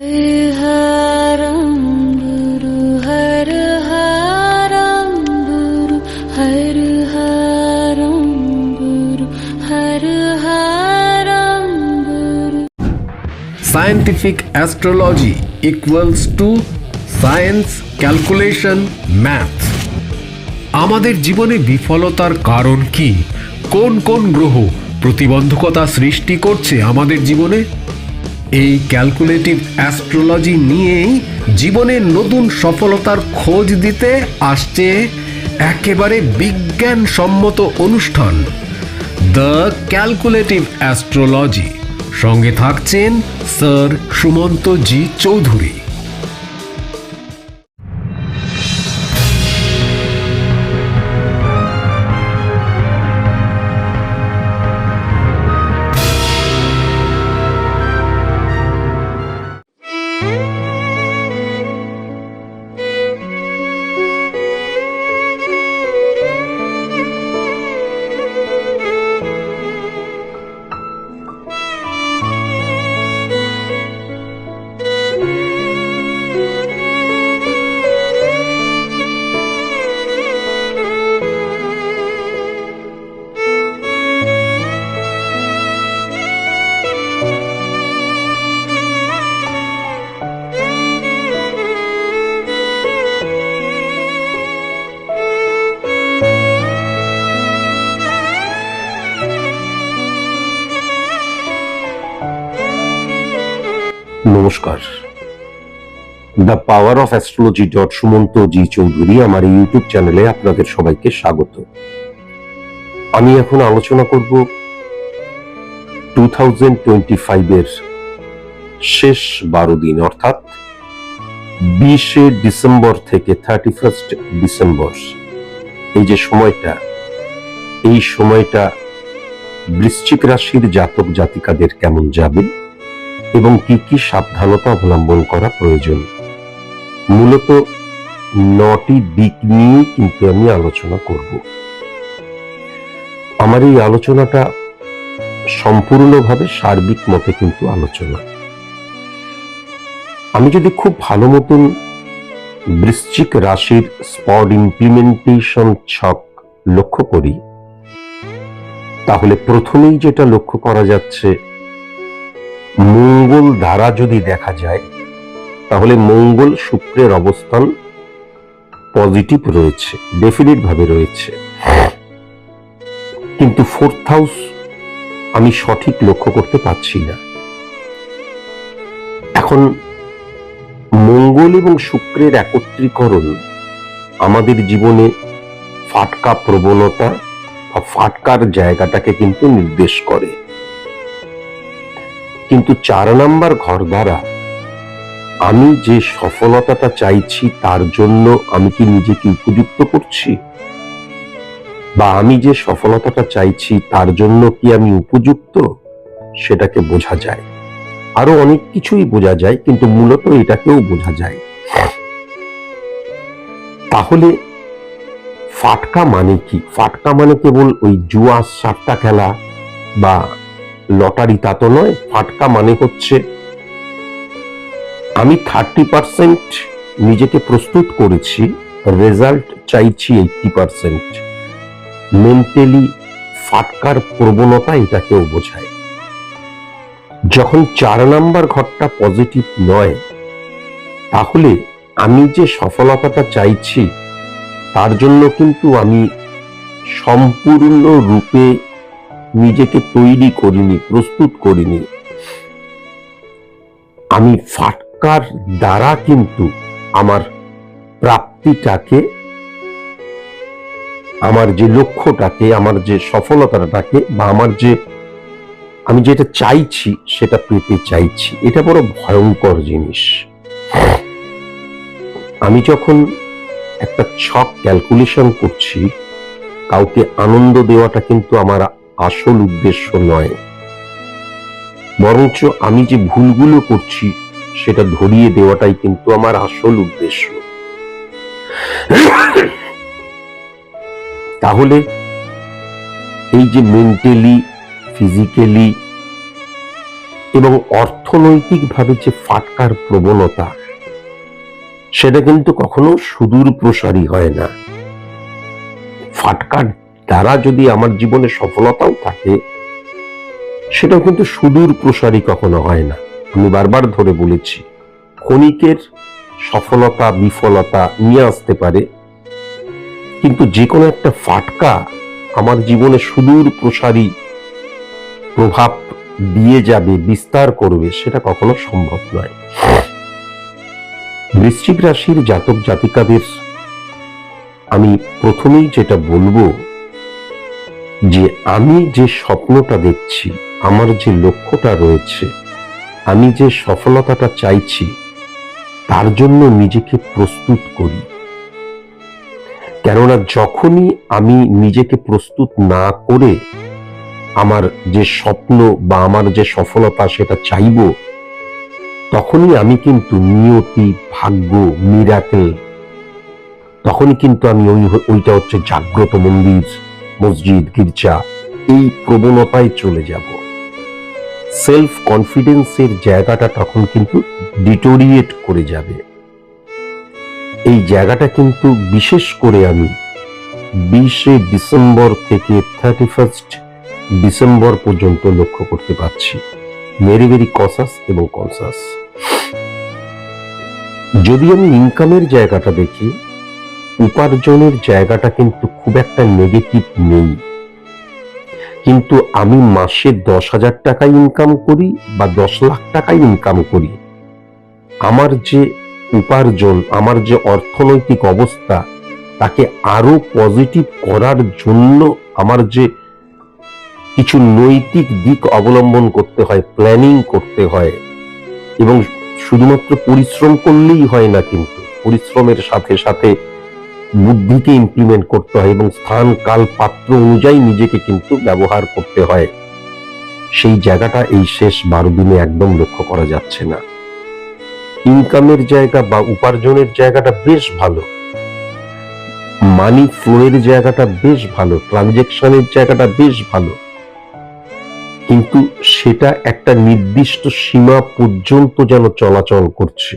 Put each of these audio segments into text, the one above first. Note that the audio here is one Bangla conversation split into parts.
हरं Guru her हरं Guru her हरं Guru her हरं Guru. Scientific astrology equals to science, calculation, math. আমাদের জীবনে বিফলতার কারণ কি? কোন কোন গ্রহ প্রতিবন্ধকতা সৃষ্টি করছে আমাদের জীবনে? এই ক্যালকুলেটিভ অ্যাস্ট্রোলজি নিয়েই জীবনের নতুন সফলতার খোঁজ দিতে আসছে একেবারে বিজ্ঞানসম্মত অনুষ্ঠান দ্য ক্যালকুলেটিভ অ্যাস্ট্রোলজি। সঙ্গে থাকছেন স্যার সুমন্ত জি চৌধুরী। নমস্কার, the power of astrology Sumanta ji Chowdhury আমার ইউটিউব চ্যানেলে আপনাদের সবাইকে স্বাগত। আমি এখন আলোচনা করব 2025 এর শেষ 12 দিন, অর্থাৎ 20শে ডিসেম্বর থেকে 31 ডিসেম্বর। এই যে সময়টা, এই সময়টা বৃশ্চিক রাশির জাতক জাতিকাদের কেমন যাবে এবং কি কি সাবধানতা অবলম্বন করা প্রয়োজন, মূলত 9টি দিক নিয়ে কিন্তু আমি আলোচনা করব। আমার এই আলোচনাটা সম্পূর্ণভাবে সার্বিক মতে কিন্তু আলোচনা। আমি যদি খুব ভালো মতন বৃশ্চিক রাশির স্পট ইমপ্লিমেন্টেশন ছক লক্ষ্য করি, তাহলে প্রথমেই যেটা লক্ষ্য করা যাচ্ছে, মঙ্গল দ্বারা যদি দেখা যায় তাহলে মঙ্গল শুক্রের অবস্থান পজিটিভ রয়েছে, ডেফিনিট ভাবে রয়েছে, কিন্তু 4th হাউস আমি সঠিক লক্ষ্য করতে পারছি না। এখন মঙ্গল এবং শুক্রের একত্রীকরণ আমাদের জীবনে ফাটকা প্রবণতা বা ফাটকার জায়গাটাকে কিন্তু নির্দেশ করে, কিন্তু 4 নাম্বার ঘর দ্বারা আমি যে সফলতাটা চাইছি তার জন্য আমি কি নিজেকে উপযুক্ত করছি, বা আমি যে সফলতাটা চাইছি তার জন্য কি আমি উপযুক্ত, সেটাকে বোঝা যায়। আরো অনেক কিছুই বোঝা যায়, কিন্তু মূলত এটাকেও বোঝা যায়। তাহলে ফাটকা মানে কি? ফাটকা মানে কেবল ওই জুয়া সাট্টা খেলা বা লটারি, তা তো নয়। ফাটকা মানে হচ্ছে আমি 30% নিজেকে প্রস্তুত করেছি, রেজাল্ট চাইছি 80%। মেন্টালি ফাটকার প্রবণতা এটাকেও বোঝায়। যখন 4 নাম্বার ঘরটা পজিটিভ নয়, তাহলে আমি যে সফলতাটা চাইছি তার জন্য কিন্তু আমি সম্পূর্ণ রূপে নিজেকে তৈরি করিনি, প্রস্তুত করিনি। আমি ফাটকার দ্বারা কিন্তু আমার প্রাপ্তিটাকে, আমার যে লক্ষ্যটাকে, আমার যে সফলতাটাকে, বা আমার যে আমি যেটা চাইছি সেটা পেতে চাইছি। এটা বড় ভয়ঙ্কর জিনিস। আমি যখন একটা ছক ক্যালকুলেশন করছি, কাউকে আনন্দ দেওয়াটা কিন্তু আমার আসল উদ্দেশ্য নয়, বরঞ্চ আমি যে ভুলগুলো করছি সেটা ধরিয়ে দেওয়াটাই কিন্তু আমার আসল উদ্দেশ্য। তাহলে এই যে মেন্টালি, ফিজিক্যালি এবং অর্থনৈতিকভাবে যে ফাটকার প্রবণতা, সেটা কিন্তু কখনো সুদূর প্রসারী হয় না। ফাটকার দ্বারা যদি আমার জীবনে সফলতাও থাকে, সেটাও কিন্তু সুদূর প্রসারী কখনো হয় না। আমি বারবার ধরে বলেছি, ক্ষণিকের সফলতা বিফলতা নিয়ে আসতে পারে, কিন্তু যে কোনো একটা ফাটকা আমার জীবনে সুদূর প্রসারী প্রভাব দিয়ে যাবে, বিস্তার করবে, সেটা কখনো সম্ভব নয়। বৃশ্চিক রাশির জাতক জাতিকাদের আমি প্রথমেই যেটা বলবো, যে আমি যে স্বপ্নটা দেখছি, আমার যে লক্ষ্যটা রয়েছে, আমি যে সফলতাটা চাইছি, তার জন্য নিজেকে প্রস্তুত করি। কেননা যখনই আমি নিজেকে প্রস্তুত না করে আমার যে স্বপ্ন বা আমার যে সফলতা সেটা চাইব, তখনই আমি কিন্তু নিয়তি, ভাগ্য, মিরাকেল, তখনই কিন্তু আমি ওইটা হচ্ছে জাগ্রত মন্দির, মসজিদ, গির্জা, এই প্রবণতায় চলে যাব। সেলফ কনফিডেন্সের জায়গাটা তখন কিন্তু ডিটোরিয়েট করে যাবে। এই জায়গাটা কিন্তু বিশেষ করে আমি 20শে ডিসেম্বর থেকে 31 ডিসেম্বর পর্যন্ত লক্ষ্য করতে পারছি। ভেরি ভেরি কসাস এবং কনসাস। যদি আমি ইনকামের জায়গাটা দেখি, উপার্জনের জায়গাটা কিন্তু খুব একটা নেগেটিভ নেই, কিন্তু আমি মাসে 10,000 টাকা ইনকাম করি বা 10 লাখ টাকা ইনকাম করি, আমার যে উপার্জন, আমার যে অর্থনৈতিক অবস্থা, তাকে আরো পজিটিভ করার জন্য আমার যে কিছু নৈতিক দিক অবলম্বন করতে হয়, প্ল্যানিং করতে হয়, এবং শুধুমাত্র পরিশ্রম করলেই হয় না, কিন্তু পরিশ্রমের সাথে সাথে বুদ্ধিকে ইমপ্লিমেন্ট করতে হয় এবং স্থান কাল পাত্র অনুযায়ী নিজেকে কিন্তু ব্যবহার করতে হয়। সেই জায়গাটা এই শেষ 12 দিনে একদম লক্ষ্য করা যাচ্ছে না। ইনকামের জায়গা বা উপার্জনের জায়গাটা বেশ ভালো, মানি ফ্লোয়ের জায়গাটা বেশ ভালো, ট্রানজেকশনের জায়গাটা বেশ ভালো, কিন্তু সেটা একটা নির্দিষ্ট সীমা পর্যন্ত যেন চলাচল করছে।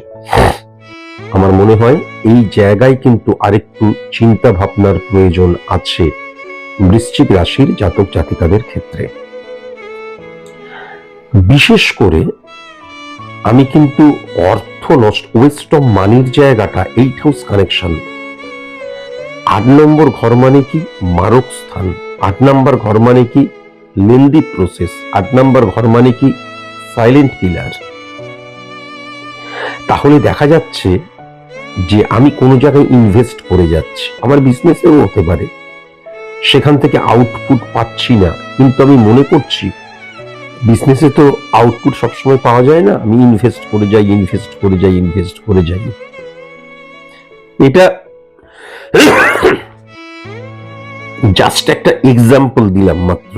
আমার মনে হয় এই জায়গায় কিন্তু আরেকটু চিন্তা ভাবনার প্রয়োজন আছে বৃশ্চিক রাশির জাতক জাতিকাদের ক্ষেত্রে। বিশেষ করে আমি কিন্তু অর্থ নষ্ট, ওয়েস্ট অফ মানির জায়গাটা 8 হাউস কানেকশন। 8 নম্বর ঘর মানে কি? মারক স্থান। 8 নম্বর ঘর মানে কি? Lengthy process. 8 নম্বর ঘর মানে কি? Silent killer. তাহলে দেখা যাচ্ছে যে আমি কোনো জায়গায় ইনভেস্ট করে যাচ্ছি, আমার বিজনেসেও হতে পারে, সেখান থেকে আউটপুট পাচ্ছি না, কিন্তু আমি মনে করছি বিজনেসে তো আউটপুট সবসময় পাওয়া যায় না, আমি ইনভেস্ট করে যাই, ইনভেস্ট করে যাই, ইনভেস্ট করে যাই। এটা জাস্ট একটা এক্সাম্পল দিলাম মাত্র।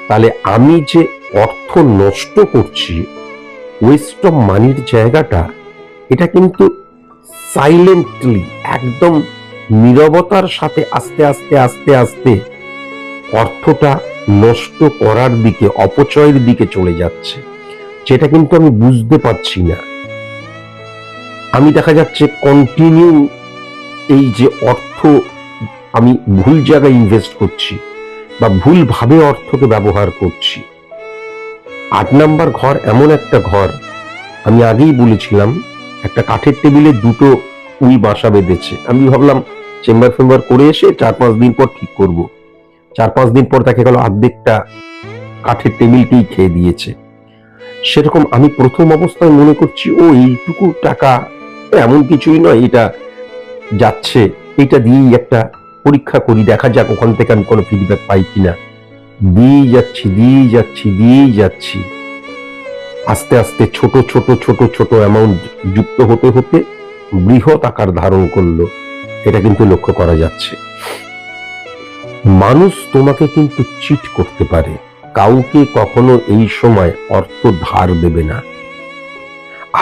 তাহলে আমি যে অর্থ নষ্ট করছি, ওয়েস্ট অফ মানির জায়গাটা, এটা কিন্তু সাইলেন্টলি, একদম নীরবতার সাথে আস্তে আস্তে আস্তে আস্তে অর্থটা নষ্ট করার দিকে, অপচয়ের দিকে চলে যাচ্ছে, যেটা কিন্তু আমি বুঝতে পারছি না। আমি দেখা যাচ্ছে কন্টিনিউ এই যে অর্থ আমি ভুল জায়গায় ইনভেস্ট করছি বা ভুল ভাবে অর্থকে ব্যবহার করছি। 8 নাম্বার ঘর এমন একটা ঘর, আমি আগেই বলেছিলাম, একটা কাঠের টেবিলে 2টো উই বাসা বেঁধেছে। আমি ভাবলাম চেম্বার ফেম্বার করে এসে 4-5 দিন পর ঠিক করব। 4-5 দিন পর দেখা গেল অর্ধেকটা কাঠের টেবিলকেই খেয়ে দিয়েছে। সেরকম আমি প্রথম অবস্থায় মনে করছি, ও এইটুকু টাকা এমন কিছুই নয়, এটা যাচ্ছে, এটা দিয়েই একটা পরীক্ষা করি, দেখা যাক ওখান থেকে আমি কোনো ফিডব্যাক পাই কিনা। দিয়েই যাচ্ছি, আস্তে আস্তে ছোট ছোট ছোট ছোট অ্যামাউন্ট যুক্ত হতে হতে বৃহৎ আকার ধারণ করলো। এটা কিন্তু লক্ষ্য করা যাচ্ছে। মানুষ তোমাকে কিন্তু চিট করতে পারে, কাউকে কখনো এই সময় অর্থ ধার দেবে না।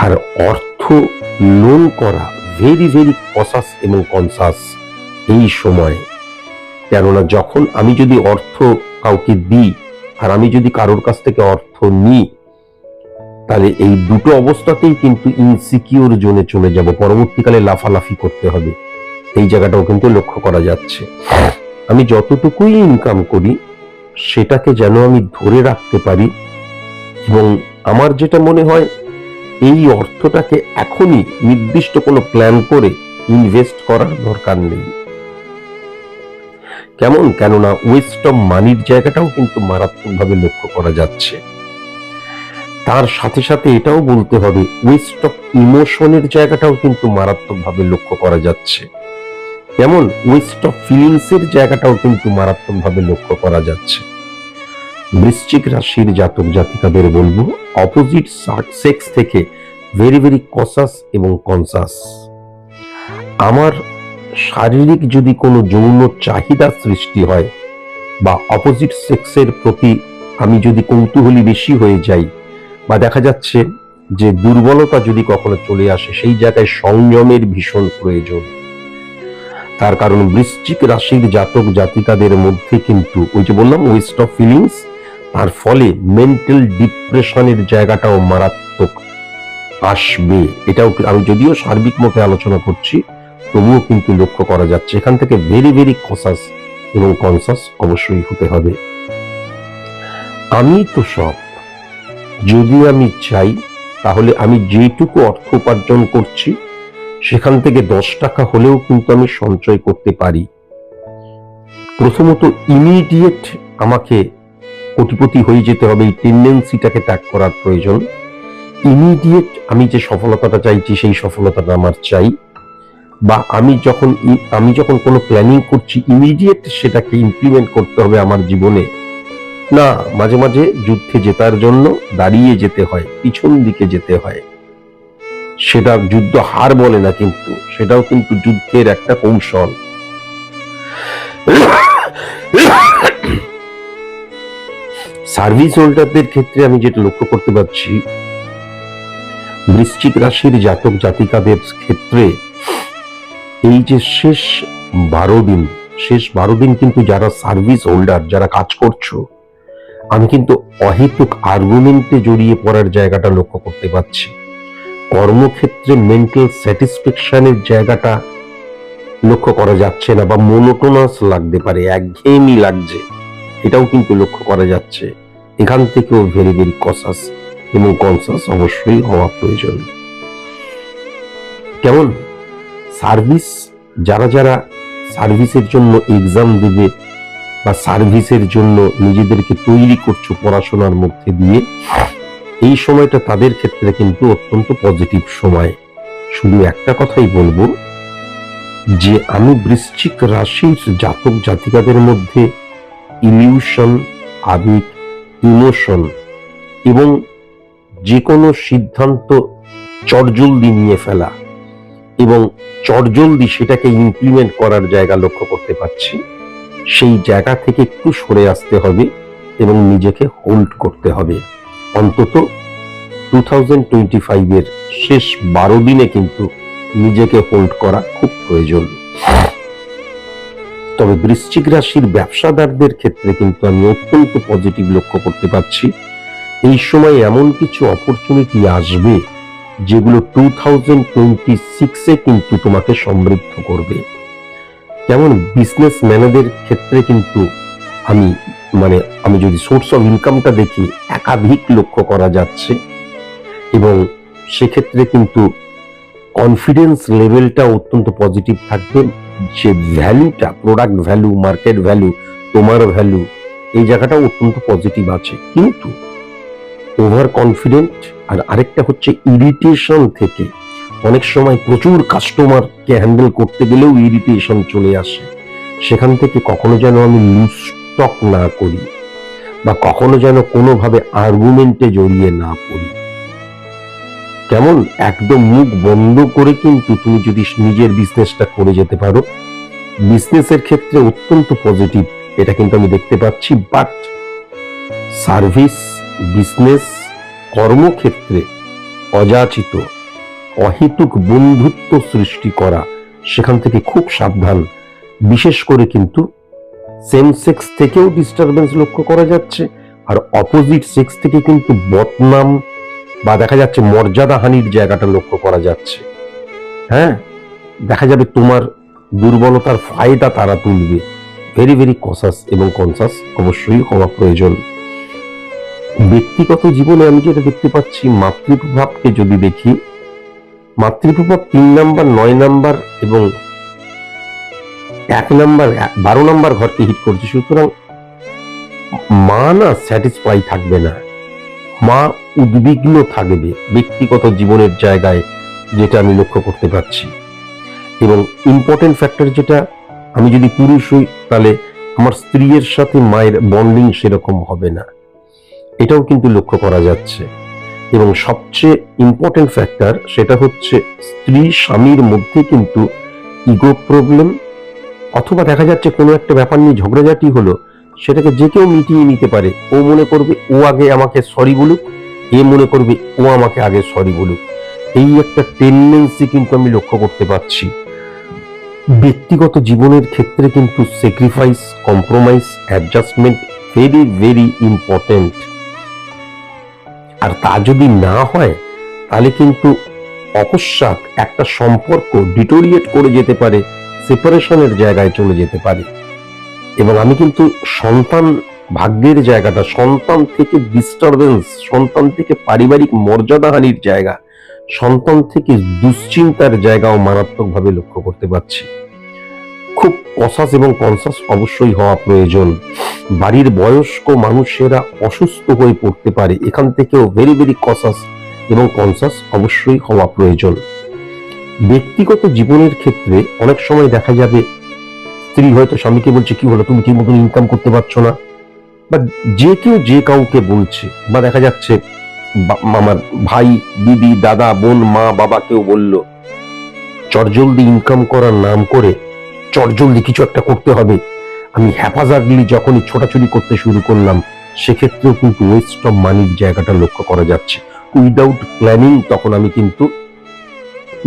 আর অর্থ লোন করা ভেরি ভেরি কসাস এবং কনসাস এই সময়। কেননা যখন আমি যদি অর্থ কাউকে দিই আর আমি যদি কারোর কাছ থেকে অর্থ নিই, তাহলে এই দুটো অবস্থাতেই কিন্তু ইনসিকিউর জোনে চলে যাব, পরবর্তীকালে লাফালাফি করতে হবে। এই জায়গাটাও কিন্তু লক্ষ্য করা যাচ্ছে। আমি যতটুকুই ইনকাম করি সেটাকে যেন আমি ধরে রাখতে পারি, এবং আমার যেটা মনে হয় এই অর্থটাকে এখনই নির্দিষ্ট কোনো প্ল্যান করে ইনভেস্ট করার দরকার নেই। কেননা ওয়েস্ট অফ মানির জায়গাটাও কিন্তু মারাত্মকভাবে লক্ষ্য করা যাচ্ছে। তার সাথে সাথে এটাও বলতে হবে ওয়েস্ট অফ ইমোশনের জায়গাটাও কিন্তু মারাত্মকভাবে লক্ষ্য করা যাচ্ছে। ওয়েস্ট অফ ফিলিংস এর জায়গাটাও কিন্তু মারাত্মকভাবে লক্ষ্য করা যাচ্ছে। বৃশ্চিক রাশির জাতক জাতিকাদের বলবো অপোজিট সেক্স থেকে ভেরি ভেরি কসাস এবং কনসাস। আমার শারীরিক যদি কোনো যৌন চাহিদা সৃষ্টি হয় বা অপোজিট সেক্সের প্রতি আমি যদি কৌতূহলী বেশি হয়ে যাই, বা দেখা যাচ্ছে যে দুর্বলতা যদি কখনো চলে আসে, সেই জায়গায় সংযমের ভীষণ প্রয়োজন। তার কারণ বৃশ্চিক রাশির জাতক জাতিকাদের মধ্যে কিন্তু ওই যে বললাম ওয়েস্ট অফ ফিলিংস, তার ফলে মেন্টাল ডিপ্রেশনের জায়গাটাও মারাত্মক আসবে। এটাও আমি যদিও সার্বিক মতে আলোচনা করছি, তবুও কিন্তু লক্ষ্য করা যাচ্ছে। এখান থেকে ভেরি ভেরি কসাস এবং কনসাস অবশ্যই হতে হবে। আমি তো সব, যদি আমি চাই তাহলে আমি যেটুকু অর্থ উপার্জন করছি সেখান থেকে 10 টাকা হলেও কিন্তু আমি সঞ্চয় করতে পারি। প্রথমত ইমিডিয়েট আমাকে কোটিপতি হয়ে যেতে হবে, এই টেন্ডেন্সিটাকে ত্যাগ করার প্রয়োজন। ইমিডিয়েট আমি যে সফলতাটা চাইছি সেই সফলতাটা আমার চাই, বা আমি যখন কোনো প্ল্যানিং করছি ইমিডিয়েট সেটাকে ইমপ্লিমেন্ট করতে হবে আমার জীবনে। না, মাঝে মাঝে যুদ্ধে জেতার জন্য দাঁড়িয়ে যেতে হয়, পিছন দিকে যেতে হয়। সেটা যুদ্ধ হার বলে না, কিন্তু সেটাও কিন্তু যুদ্ধের একটা কৌশল। সার্ভিস হোল্ডারদের ক্ষেত্রে আমি যেটা লক্ষ্য করতে পারছি, বৃশ্চিক রাশির জাতক জাতিকাদের ক্ষেত্রে এই যে শেষ 12 দিন কিন্তু যারা সার্ভিস হোল্ডার, যারা কাজ করছো, আমি কিন্তু অহেতুক আর্গুমেন্টে জড়িয়ে পড়ার জায়গাটা লক্ষ্য করতে পারছি। কর্মক্ষেত্রে মেন্টাল স্যাটিসফ্যাকশনের জায়গাটা লক্ষ্য করা যাচ্ছে না, বা মোনোটোনাস লাগতে পারে, একঘেয়েমি লাগছে, এটাও কিন্তু লক্ষ্য করা যাচ্ছে। এখান থেকেও ভেরি ভেরি কসাস এবং কনসাস অবশ্যই হওয়া প্রয়োজন। সার্ভিস, যারা সার্ভিসের জন্য এক্সাম দেবে বা সার্ভিসের জন্য নিজেদেরকে তৈরি করছো পড়াশোনার মধ্যে দিয়ে, এই সময়টা তাদের ক্ষেত্রে কিন্তু অত্যন্ত পজিটিভ সময়। শুধু একটা কথাই বলবো যে আমি বৃশ্চিক রাশির জাতক জাতিকাদের মধ্যে ইলিউশন, আবেগ, ইমোশন এবং যে কোনো সিদ্ধান্ত চটজলদি নিয়ে ফেলা এবং চটজলদি সেটাকে ইমপ্লিমেন্ট করার জায়গা লক্ষ্য করতে পারছি। সেই জায়গা থেকে একটু সরে আসতে হবে এবং নিজেকে হোল্ড করতে হবে। অন্তত 2025 এর শেষ 12 দিনে কিন্তু নিজেকে হোল্ড করা খুব প্রয়োজন। তবে বৃশ্চিক রাশির ব্যবসাদারদের ক্ষেত্রে কিন্তু আমি অত্যন্ত পজিটিভ লক্ষ্য করতে পারছি। এই সময় এমন কিছু অপরচুনিটি আসবে যেগুলো 2026-এ কিন্তু তোমাকে সমৃদ্ধ করবে। বিজনেসম্যানদের ক্ষেত্রে কিন্তু আমি যদি সোর্স অফ ইনকামটা দেখি একাধিক লক্ষ্য করা যাচ্ছে, এবং সেক্ষেত্রে কিন্তু কনফিডেন্স লেভেলটা অত্যন্ত পজিটিভ থাকবে। যে ভ্যালুটা, প্রোডাক্ট ভ্যালু, মার্কেট ভ্যালু, তোমার ভ্যালু, এই জায়গাটা অত্যন্ত পজিটিভ আছে। কিন্তু ওভার কনফিডেন্ট আর আরেকটা হচ্ছে ইরিটেশন থেকে অনেক সময় প্রচুর কাস্টমারকে হ্যান্ডেল করতে গেলেও ইরিটেশন চলে আসে। সেখান থেকে কখনো যেন আমি লুজ স্টক না করি, বা কখনো যেন কোনোভাবে আর্গুমেন্টে জড়িয়ে না পড়ি। একদম মুখ বন্ধ করে কিন্তু তুমি যদি নিজের বিজনেসটা করে যেতে পারো, বিজনেসের ক্ষেত্রে অত্যন্ত পজিটিভ, এটা কিন্তু আমি দেখতে পাচ্ছি। বাট সার্ভিস, বিজনেস, কর্মক্ষেত্রে অযাচিত অহেতুক বন্ধুত্ব সৃষ্টি করা, সেখান থেকে খুব সাবধান। বিশেষ করে কিন্তু সেম সেক্স থেকেও ডিস্টারবেন্স লক্ষ্য করা যাচ্ছে, আর অপোজিট সেক্স থেকে কিন্তু বদনাম বা দেখা যাচ্ছে মর্যাদা হানির জায়গাটা লক্ষ্য করা যাচ্ছে। হ্যাঁ, দেখা যাবে তোমার দুর্বলতার ফায়দা তারা তুলবে। ভেরি ভেরি কসাস এবং কনসাস অবশ্যই হওয়া প্রয়োজন। ব্যক্তিগত জীবনে আমি যেটা দেখতে পাচ্ছি, মাতৃপ্রভাবকে যদি দেখি, মাতৃপ্রভাব 3 নাম্বার, 9 নাম্বার এবং 1 নাম্বার, 12 নাম্বার ঘরকে হিট করছে। সুতরাং মা না স্যাটিসফাই থাকবে না, মা উদ্বিগ্ন থাকবে ব্যক্তিগত জীবনের জায়গায়, যেটা আমি লক্ষ্য করতে পারছি। এবং ইম্পর্টেন্ট ফ্যাক্টর যেটা, আমি যদি পুরুষ হই তাহলে আমার স্ত্রীর সাথে মায়ের বন্ডিং সেরকম হবে না, এটাও কিন্তু লক্ষ্য করা যাচ্ছে। এবং সবচেয়ে ইম্পর্টেন্ট ফ্যাক্টর সেটা হচ্ছে স্ত্রী স্বামীর মধ্যে কিন্তু ইগো প্রবলেম, অথবা দেখা যাচ্ছে কোনো একটা ব্যাপার নিয়ে ঝগড়াঝাটি হলো, সেটাকে যে কেউ মিটিয়ে নিতে পারে। ও মনে করবে ও আগে আমাকে সরি বলুক, এ মনে করবে ও আমাকে আগে সরি বলুক। এই একটা টেন্ডেন্সি কিন্তু আমি লক্ষ্য করতে পারছি। ব্যক্তিগত জীবনের ক্ষেত্রে কিন্তু sacrifice, compromise, adjustment very very important. আর তা যদি না হয় তাহলে কিন্তু অকস্মাৎ একটা সম্পর্ক ডিটোরিয়েট করে যেতে পারে, সেপারেশনের জায়গায় চলে যেতে পারে। এবং আমি কিন্তু সন্তান ভাগ্যের জায়গাটা, সন্তান থেকে ডিস্টারবেন্স, সন্তান থেকে পারিবারিক মর্যাদাহানির জায়গা, সন্তান থেকে দুশ্চিন্তার জায়গাও মারাত্মকভাবে লক্ষ্য করতে পারছি। খুব কসাস এবং কনসাস অবশ্যই হওয়া প্রয়োজন। বাড়ির বয়স্ক মানুষেরা অসুস্থ হয়ে পড়তে পারে, এখান থেকেও ভেরি ভেরি কসাস এবং কনসাস অবশ্যই হওয়া প্রয়োজন। ব্যক্তিগত জীবনের ক্ষেত্রে অনেক সময় দেখা যাবে স্ত্রী হয়তো স্বামীকে বলছে, কি হলো তুমি ঠিক মতন ইনকাম করতে পারছো না, বা যে কেউ যে কাউকে বলছে, বা দেখা যাচ্ছে আমার ভাই, দিদি, দাদা, বোন, মা, বাবা কেউ বলল, চটজলদি ইনকাম করার নাম করে চটজলদি কিছু একটা করতে হবে। আমি হ্যাপাজার্ডলি যখনই ছোটাছুটি করতে শুরু করলাম, সেক্ষেত্রেও কিন্তু ওয়েস্ট অফ মানির জায়গাটা লক্ষ্য করা যাচ্ছে। উইদাউট প্ল্যানিং তখন আমি কিন্তু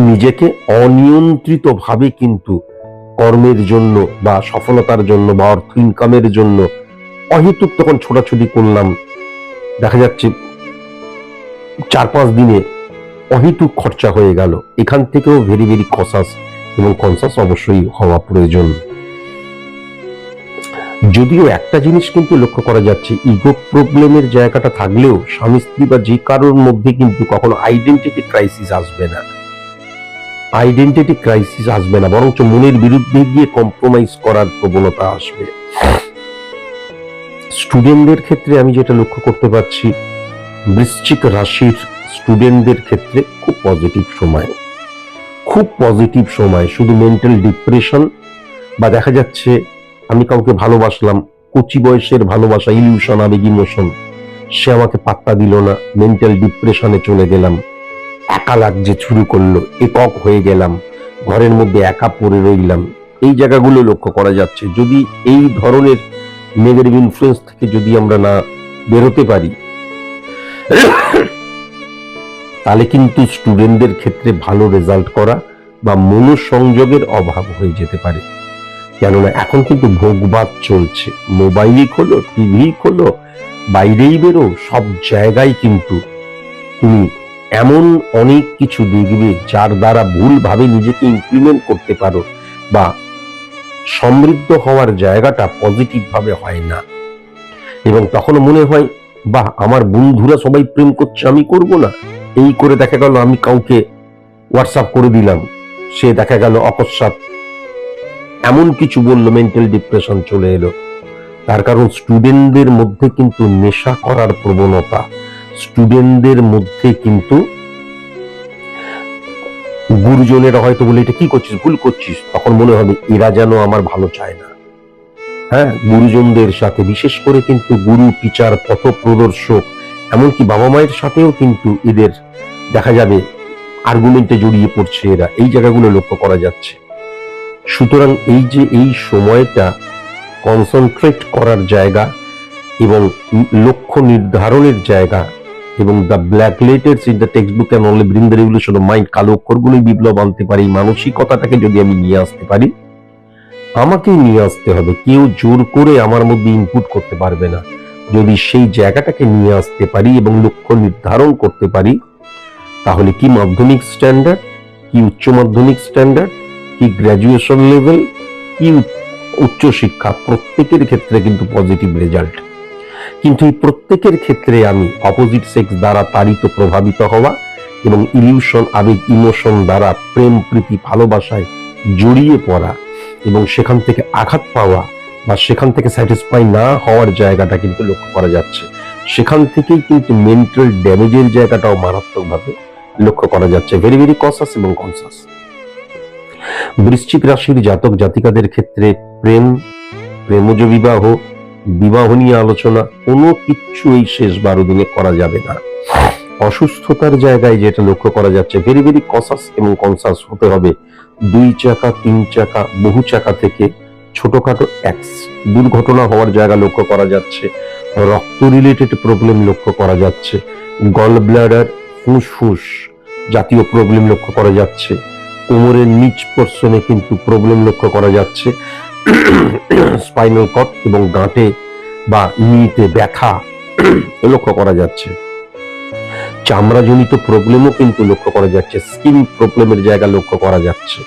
নিজেকে অনিয়ন্ত্রিত ভাবে কিন্তু কর্মের জন্য বা সফলতার জন্য বা অর্থ ইনকামের জন্য অহেতুক তখন ছোটাছুটি করলাম। দেখা যাচ্ছে 4-5 দিনে অহেতুক খরচা হয়ে গেল। এখান থেকেও ভেরি ভেরি কসাস এবং কনসাস অবশ্যই হওয়া প্রয়োজন। যদিও একটা জিনিস কিন্তু লক্ষ্য করা যাচ্ছে, ইগো প্রবলেমের জায়গাটা থাকলেও স্বামী স্ত্রী বা যে কারোর মধ্যে কিন্তু কখনো আইডেন্টিটি ক্রাইসিস আসবে না, আইডেন্টিটি ক্রাইসিস আসবে না, বরঞ্চ মনের বিরুদ্ধে গিয়ে কম্প্রোমাইজ করার প্রবণতা আসবে। স্টুডেন্টদের ক্ষেত্রে আমি যেটা লক্ষ্য করতে পারছি, বৃশ্চিক রাশির স্টুডেন্টদের ক্ষেত্রে খুব পজিটিভ সময়, খুব পজিটিভ সময়। শুধু মেন্টাল ডিপ্রেশন বা দেখা যাচ্ছে আমি কাউকে ভালোবাসলাম, কচি বয়সের ভালোবাসা, ইলিউশন, আবেগ, ইমোশন, সে আমাকে পাত্তা দিল না, মেন্টাল ডিপ্রেশনে চলে গেলাম, একা লাগছে শুরু করলো, একক হয়ে গেলাম, ঘরের মধ্যে একা পড়ে রইলাম, এই জায়গাগুলো লক্ষ্য করা যাচ্ছে। যদি এই ধরনের নেগেটিভ ইনফ্লুয়েন্স থেকে যদি আমরা না বেরোতে পারি, তাহলে কিন্তু স্টুডেন্টদের ক্ষেত্রে ভালো রেজাল্ট করা বা মনোসংযোগের অভাব হয়ে যেতে পারে। কেননা এখন কিন্তু ভোগবাদ চলছে, মোবাইলই খোলো, টিভি খোলো, বাইরেই বেরো, সব জায়গায় কিন্তু তুমি এমন অনেক কিছু দেখবে যার দ্বারা ভুলভাবে নিজেকে ইমপ্লিমেন্ট করতে পারো, বা সমৃদ্ধ হওয়ার জায়গাটা পজিটিভ ভাবে হয় না। এবং তখন মনে হয়, বাহ, আমার বন্ধুরা সবাই প্রেম করছে, আমি করব না। এই করে দেখা গেল আমি কাউকে হোয়াটসঅ্যাপ করে দিলাম, সে দেখা গেল অকস্মাৎ এমন কিছু বললো, মেন্টাল ডিপ্রেশন চলে এলো। তার কারণ স্টুডেন্টদের মধ্যে কিন্তু নেশা করার প্রবণতা, স্টুডেন্টদের মধ্যে কিন্তু গুরুজনেরা হয়তো বলে, এটা কি করছিস, ভুল করছিস, তখন মনে হবে এরা যেন আমার ভালো চায় না। হ্যাঁ, গুরুজনদের সাথে, বিশেষ করে কিন্তু গুরু, টিচার, পথ প্রদর্শক, এমনকি বাবা মায়ের সাথেও কিন্তু এদের দেখা যাবে আর্গুমেন্টে জড়িয়ে পড়ছে এরা, এই জায়গাগুলো লক্ষ্য করা যাচ্ছে। সুতরাং এই যে এই সময়টা কনসেন্ট্রেট করার জায়গা এবং লক্ষ্য নির্ধারণের জায়গা, এবং the black letters in the text book can only bring the revolution of mind, কালো অক্ষরগুলোই বিপ্লব আনতে পারে। এই মানসিকতাটাকে যদি আমি নিয়ে আসতে পারি, আমাকেই নিয়ে আসতে হবে, কেউ জোর করে আমার মধ্যে ইনপুট করতে পারবে না। যদি সেই জায়গাটাকে নিয়ে আসতে পারি এবং লক্ষ্য নির্ধারণ করতে পারি, তাহলে কি মাধ্যমিক স্ট্যান্ডার্ড, কি উচ্চ মাধ্যমিক স্ট্যান্ডার্ড, কি গ্র্যাজুয়েশন লেভেল, কি উচ্চ শিক্ষা, প্রত্যেকের ক্ষেত্রে কিন্তু পজিটিভ রেজাল্ট। কিন্তু এই প্রত্যেকের ক্ষেত্রে আমি অপোজিট সেক্স দ্বারা তাড়িত প্রভাবিত হওয়া এবং ইলিউশন, আবেগ, ইমোশন দ্বারা প্রেম, প্রীতি, ভালোবাসায় জড়িয়ে পড়া এবং সেখান থেকে আঘাত পাওয়া বা সেখান থেকে স্যাটিসফাই না হওয়ার জায়গাটা কিন্তু লক্ষ্য করা যাচ্ছে। সেখান থেকেই কিন্তু মেন্টাল ড্যামেজের জায়গাটাও মারাত্মকভাবে লক্ষ্য করা যাচ্ছে। ভেরি ভেরি কনসাস এবং কনসাস। বৃশ্চিক রাশির জাতক জাতিকাদের ক্ষেত্রে প্রেম, প্রেমজ বিবাহ, বিবাহ নিয়ে আলোচনা কোনো কিচ্ছু এই শেষ 12 দিনে করা যাবে না। অসুস্থতার জায়গায় যেটা লক্ষ্য করা যাচ্ছে, ভেরি ভেরি কনসাস এবং কনসাস হতে হবে। 2 চাকা, 3 চাকা, বহু চাকা থেকে ছোটখাটো দুর্ঘটনা হওয়ার জায়গা লক্ষ্য করা যাচ্ছে। রক্ত রিলেটেড প্রবলেম লক্ষ্য করা যাচ্ছে। গল ব্লাডার, ফুসফুস জাতীয় প্রবলেম লক্ষ্য করা যাচ্ছে। কোমরের নিচ পোর্শনে কিন্তু প্রবলেম লক্ষ্য করা যাচ্ছে। স্পাইনাল কর্ড এবং গাঁটে বা নিতে ব্যথা লক্ষ্য করা যাচ্ছে। চামড়াজনিত প্রবলেমও কিন্তু লক্ষ্য করা যাচ্ছে। স্কিন প্রবলেমের জায়গা লক্ষ্য করা যাচ্ছে।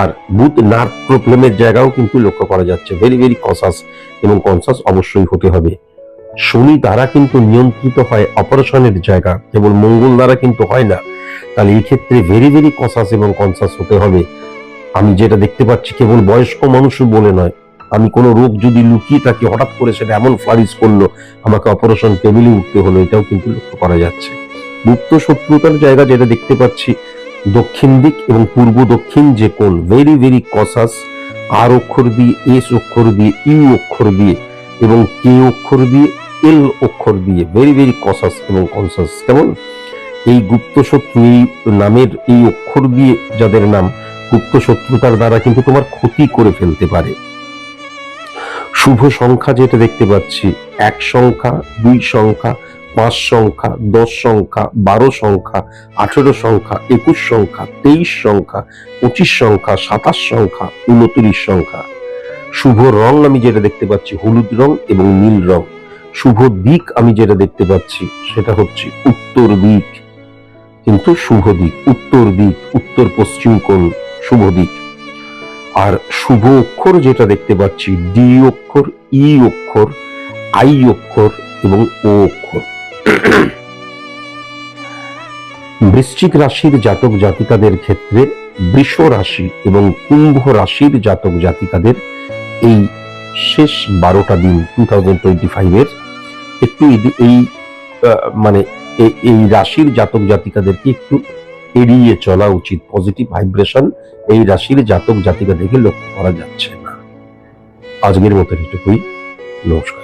আর বুথ নার্ভ প্রবলেমের জায়গাও কিন্তু লক্ষ্য করা যাচ্ছে। ভেরি ভেরি কনসাস এবং কনসাস অবশ্যই হতে হবে। শনি দ্বারা কিন্তু নিয়ন্ত্রিত হয় অপারেশনের জায়গা, কেবল মঙ্গল দ্বারা কিন্তু হয় না। তাহলে এই ক্ষেত্রে ভেরি ভেরি কনসাস এবং কনসাস হতে হবে। আমি যেটা দেখতে পাচ্ছি, কেবল বয়স্ক মানুষ বলে নয়, আমি কোনো রোগ যদি লুকিয়ে থাকি, হঠাৎ করে সেটা এমন ফ্লারিশ করলো, আমাকে অপারেশন টেবিলে উঠতে হলো, এটাও কিন্তু লক্ষ্য করা যাচ্ছে। গুপ্ত শত্রুতার জায়গা যেটা দেখতে পাচ্ছি, দক্ষিণ দিক এবং পূর্ব দক্ষিণ যে কোণ, ভেরি ভেরি কনসাস। আর অক্ষর দিয়ে, এস অক্ষর দিয়ে, ইউ অক্ষর দিয়ে এবং কে অক্ষর দিয়ে, এল অক্ষর দিয়ে, ভেরি ভেরি কনসাস এবং কনসাস। কেমন এই গুপ্ত শত্রু, এই নামের এই অক্ষর দিয়ে যাদের নাম, গুপ্ত শত্রুতার দ্বারা কিন্তু তোমার ক্ষতি করে ফেলতে পারে। শুভ সংখ্যা যেটা দেখতে পাচ্ছি, 1 সংখ্যা, 2 সংখ্যা, 5 সংখ্যা, 10 সংখ্যা, 12 সংখ্যা, 18 সংখ্যা, 21 সংখ্যা, 23 সংখ্যা, 25 সংখ্যা, 27 সংখ্যা, 29 সংখ্যা। শুভ রং আমি যেটা দেখতে পাচ্ছি, হলুদ রং এবং নীল রং। শুভ দিক আমি যেটা দেখতে পাচ্ছি, সেটা হচ্ছে উত্তর দিক, কিন্তু শুভ দিক, উত্তর দিক, উত্তর পশ্চিম কোণ শুভ দিক। আর শুভ অক্ষর যেটা দেখতে পাচ্ছি, ডি অক্ষর, ই অক্ষর, আই অক্ষর এবং ও অক্ষর। বৃশ্চিক রাশির জাতক জাতিকাদের ক্ষেত্রে বৃষ রাশি এবং কুম্ভ রাশির জাতক জাতিকাদের এই শেষ 12টা দিন 2025 এর একটু এই এই রাশির জাতক জাতিকাদেরকে একটু এড়িয়ে চলা উচিত। পজিটিভ ভাইব্রেশন এই রাশির জাতক জাতিকাদেরকে লক্ষ্য করা যাচ্ছে না। আজকের মতো এটুকুই। নমস্কার।